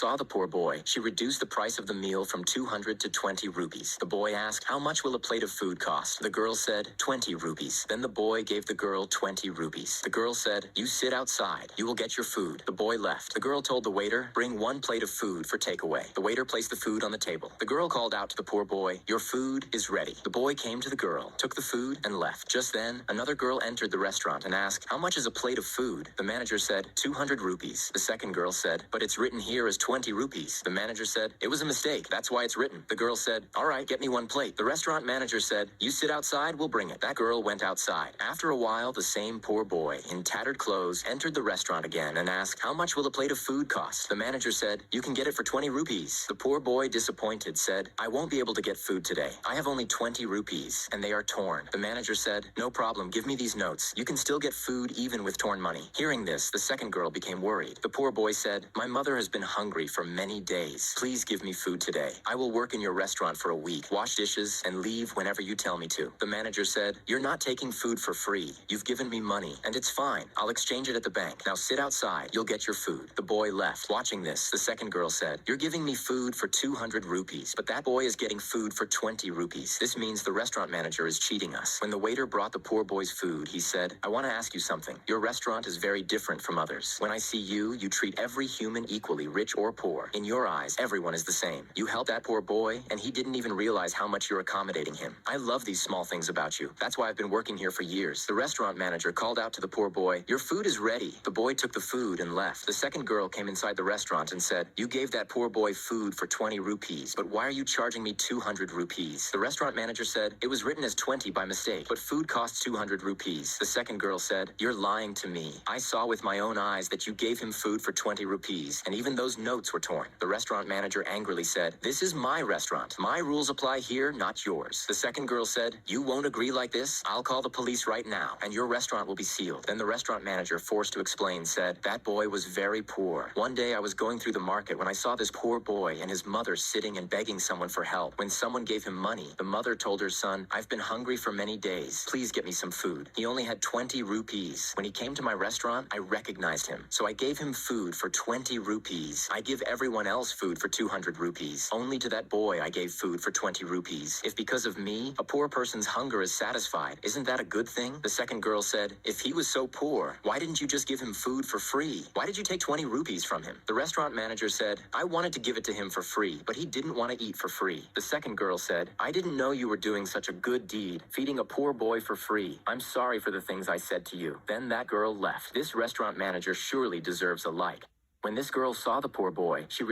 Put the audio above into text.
saw the poor boy, she reduced the price of the meal from 200 to 20 rupees. The boy asked, "How much will a plate of food cost?" The girl said, 20 rupees. Then the boy gave the girl 20 rupees. The girl said, "You sit outside. You will get your food." The boy left. The girl told the waiter, "Bring one plate of food for takeaway." The waiter placed the food on the table. The girl called out to the poor boy, "Your food is ready." The boy came to the girl, took the food, and left. Just then, another girl entered the restaurant and asked, "How much is a plate of food?" The manager said, 200 rupees. The second girl said, "But it's written here as 20 rupees. The manager said, "It was a mistake. That's why it's written." The girl said, "All right, get me one plate." The restaurant manager said, "You sit outside, we'll bring it." That girl went outside. After a while, the same poor boy, in tattered clothes, entered the restaurant again and asked, "How much will a plate of food cost?" The manager said, "You can get it for 20 rupees. The poor boy, disappointed, said, "I won't be able to get food today. I have only 20 rupees, and they are torn." The manager said, "No problem, give me these notes. You can still get food even with torn money." Hearing this, the second girl became worried. The poor boy said, "My mother has been hungry for many days. Please give me food today. I will work in your restaurant for a week, wash dishes, and leave whenever you tell me to." The manager said, "You're not taking food for free. You've given me money, and it's fine. I'll exchange it at the bank. Now sit outside. You'll get your food." The boy left. Watching this, the second girl said, "You're giving me food for 200 rupees, but that boy is getting food for 20 rupees. This means the restaurant manager is cheating us." When the waiter brought the poor boy's food, he said, "I want to ask you something. Your restaurant is very different from others. When I see you, you treat every human equally, rich or poor. In your eyes, everyone is the same. You helped that poor boy, and he didn't even realize how much you're accommodating him. I love these small things about you. That's why I've been working here for years." The restaurant manager called out to the poor boy, "Your food is ready." The boy took the food and left. The second girl came inside the restaurant and said, "You gave that poor boy food for 20 rupees, but why are you charging me 200 rupees?" The restaurant manager said, "It was written as 20 by mistake, but food costs 200 rupees. The second girl said, "You're lying to me. I saw with my own eyes that you gave him food for 20 rupees, and even those notes were torn." The restaurant manager angrily said, "This is my restaurant. My rules apply here, not yours." The second girl said, "You won't agree like this? I'll call the police right now, and your restaurant will be sealed." Then the restaurant manager, forced to explain, said, "That boy was very poor. One day I was going through the market when I saw this poor boy and his mother sitting and begging someone for help. When someone gave him money, the mother told her son, 'I've been hungry for many days. Please get me some food.' He only had 20 rupees. When he came to my restaurant, I recognized him. So I gave him food for 20 rupees. I give everyone else food for 200 rupees. Only to that boy I gave food for 20 rupees. If because of me, a poor person's hunger is satisfied, isn't that a good thing?" The second girl said, "If he was so poor, why didn't you just give him food for free? Why did you take 20 rupees from him?" The restaurant manager said, "I wanted to give it to him for free, but he didn't want to eat for free." The second girl said, "I didn't know you were doing such a good deed, feeding a poor boy for free. I'm sorry for the things I said to you." Then that girl left. This restaurant manager surely deserves a like. When this girl saw the poor boy, she